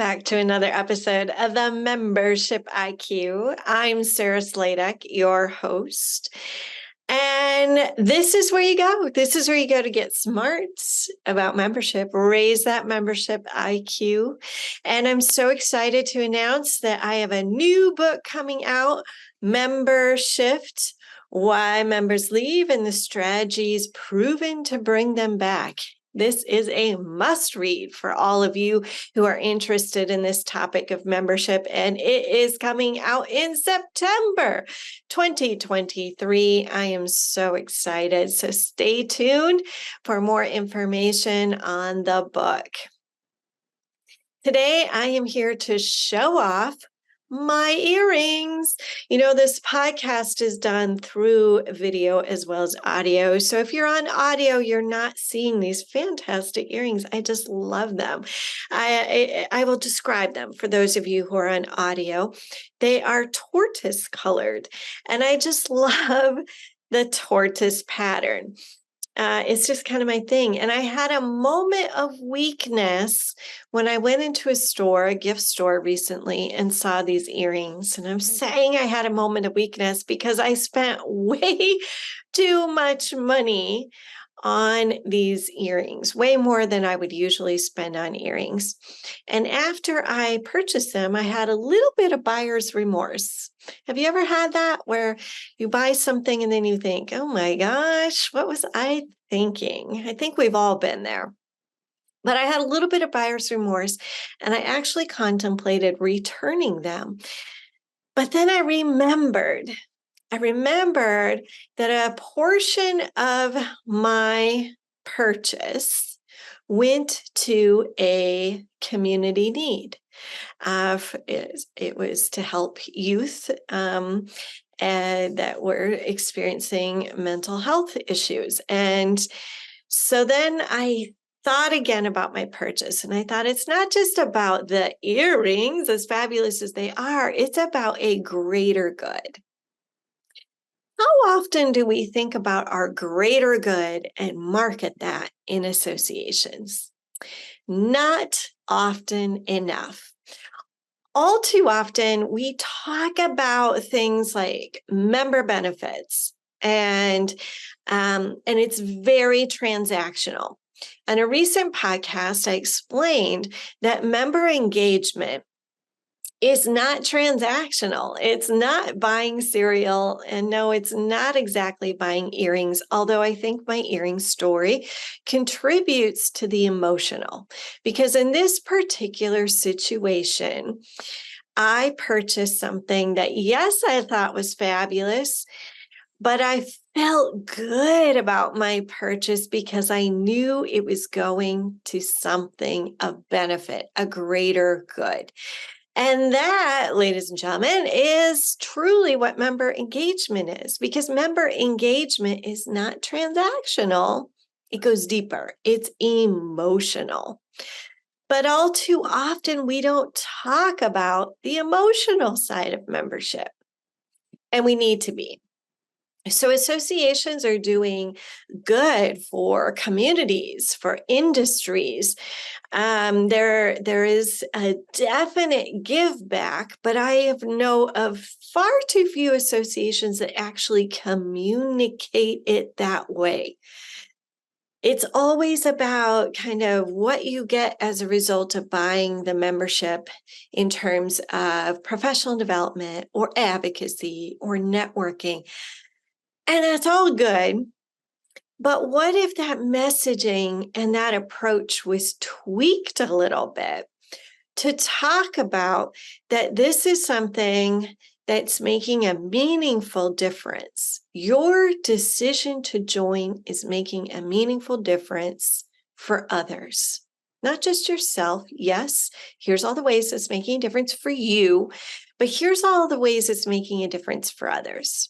back to another episode of the Membership IQ. I'm Sarah Sladek, your host. And this is where you go. This is where you go to get smart about membership, raise that membership IQ. And I'm so excited to announce that I have a new book coming out, Member Shift: Why Members Leave and the Strategies Proven to Bring Them Back. This is a must read for all of you who are interested in this topic of membership, and it is coming out in September 2023. I am so excited. So stay tuned for more information on the book. Today, I am here to show off my earrings. You know, this podcast is done through video as well as audio. So if you're on audio, you're not seeing these fantastic earrings. I just love them. I will describe them for those of you who are on audio. They are tortoise colored, and I just love the tortoise pattern. It's just kind of my thing. And I had a moment of weakness when I went into a gift store recently, and saw these earrings. And I'm saying I had a moment of weakness because I spent way too much money on these earrings, way more than I would usually spend on earrings. And after I purchased them, I had a little bit of buyer's remorse. Have you ever had that where you buy something and then you think, oh my gosh, what was I thinking? I think we've all been there. But I had a little bit of buyer's remorse, and I actually contemplated returning them. But then I remembered that a portion of my purchase went to a community need. It was to help youth and that were experiencing mental health issues. And so then I thought again about my purchase, and I thought, it's not just about the earrings, as fabulous as they are, it's about a greater good. How often do we think about our greater good and market that in associations? Not often enough. All too often, we talk about things like member benefits, and it's very transactional. On a recent podcast, I explained that member engagement is not transactional. It's not buying cereal, and no, it's not exactly buying earrings, although I think my earring story contributes to the emotional. Because in this particular situation, I purchased something that, yes, I thought was fabulous, but I felt good about my purchase because I knew it was going to something of benefit, a greater good. And that, ladies and gentlemen, is truly what member engagement is, because member engagement is not transactional. It goes deeper. It's emotional. But all too often, we don't talk about the emotional side of membership, and we need to be. So associations are doing good for communities, for industries. There is a definite give back, but I know of far too few associations that actually communicate it that way. It's always about kind of what you get as a result of buying the membership in terms of professional development or advocacy or networking. And that's all good. But what if that messaging and that approach was tweaked a little bit to talk about that this is something that's making a meaningful difference? Your decision to join is making a meaningful difference for others, not just yourself. Yes, here's all the ways it's making a difference for you, but here's all the ways it's making a difference for others.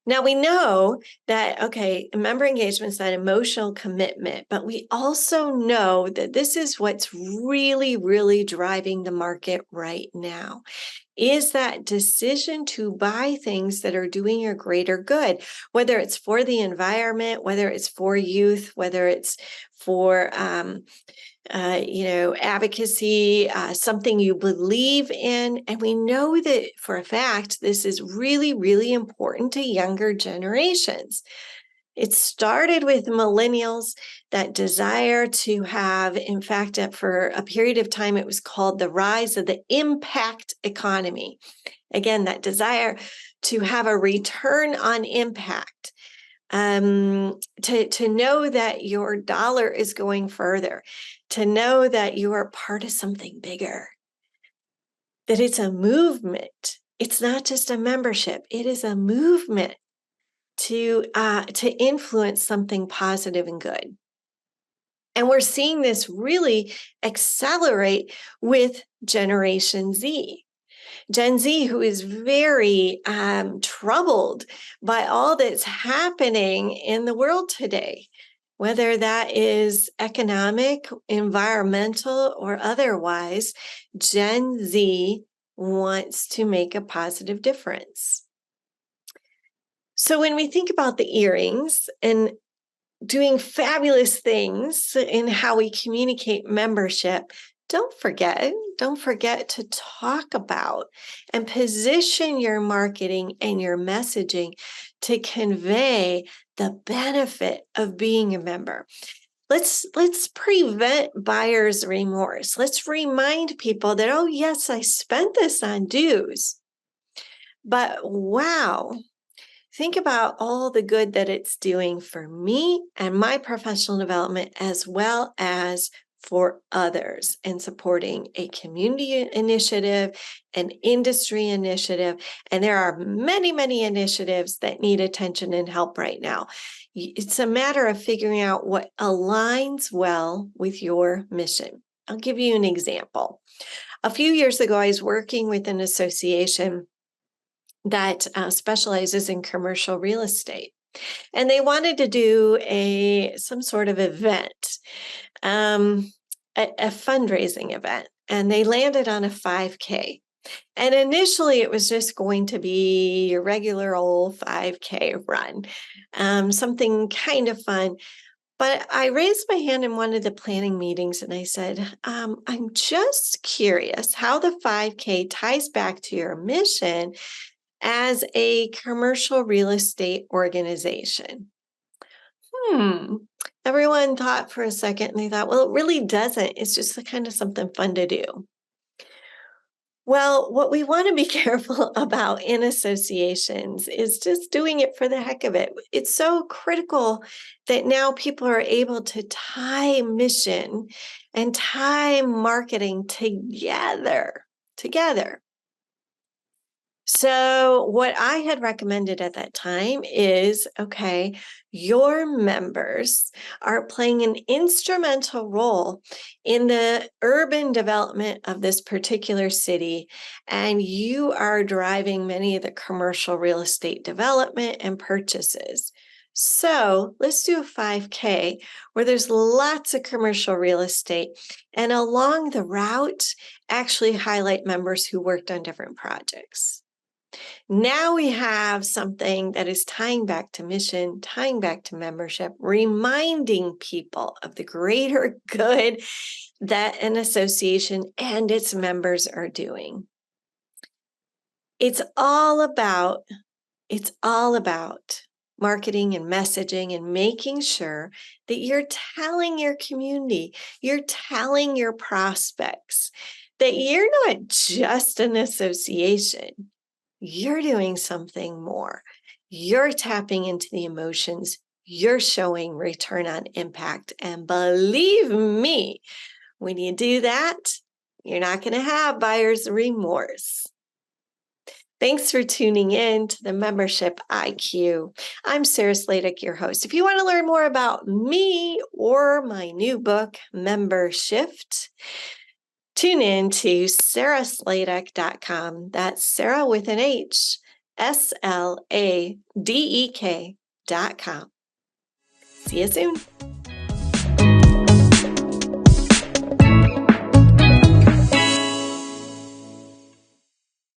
Now, we know that, okay, member engagement is that emotional commitment, but we also know that this is what's really, really driving the market right now. is that decision to buy things that are doing your greater good, whether it's for the environment, whether it's for youth, whether it's for advocacy, something you believe in. And we know that for a fact, this is really, really important to younger generations. It started with millennials, that desire to have, in fact, for a period of time, it was called the rise of the impact economy. Again, that desire to have a return on impact, to know that your dollar is going further, to know that you are part of something bigger, that it's a movement. It's not just a membership, it is a movement to influence something positive and good. And we're seeing this really accelerate with Generation Z. Gen Z, who is very troubled by all that's happening in the world today, whether that is economic, environmental, or otherwise. Gen Z wants to make a positive difference. So when we think about the earrings and doing fabulous things in how we communicate membership, don't forget to talk about and position your marketing and your messaging to convey the benefit of being a member. Let's prevent buyer's remorse. Let's remind people that, oh yes, I spent this on dues, but wow, think about all the good that it's doing for me and my professional development, as well as for others, and supporting a community initiative, an industry initiative. And there are many, many initiatives that need attention and help right now. It's a matter of figuring out what aligns well with your mission. I'll give you an example. A few years ago, I was working with an association that specializes in commercial real estate. And they wanted to do some sort of event, a fundraising event. And they landed on a 5K. And initially, it was just going to be your regular old 5K run, something kind of fun. But I raised my hand in one of the planning meetings and I said, I'm just curious how the 5K ties back to your mission as a commercial real estate organization. Everyone thought for a second and they thought, well, it really doesn't. It's just kind of something fun to do. Well, what we want to be careful about in associations is just doing it for the heck of it. It's so critical that now people are able to tie mission and tie marketing together. So what I had recommended at that time is, okay, your members are playing an instrumental role in the urban development of this particular city, and you are driving many of the commercial real estate development and purchases. So let's do a 5K where there's lots of commercial real estate, and along the route, actually highlight members who worked on different projects. Now we have something that is tying back to mission, tying back to membership, reminding people of the greater good that an association and its members are doing. It's all about marketing and messaging and making sure that you're telling your community, you're telling your prospects that you're not just an association. You're doing something more. You're tapping into the emotions. You're showing return on impact. And believe me, when you do that, you're not going to have buyer's remorse. Thanks for tuning in to the Membership IQ. I'm Sarah Sladek, your host. If you want to learn more about me or my new book, Member Shift, tune in to sarahsladek.com. That's Sarah with an H, SLADEK.com. See you soon.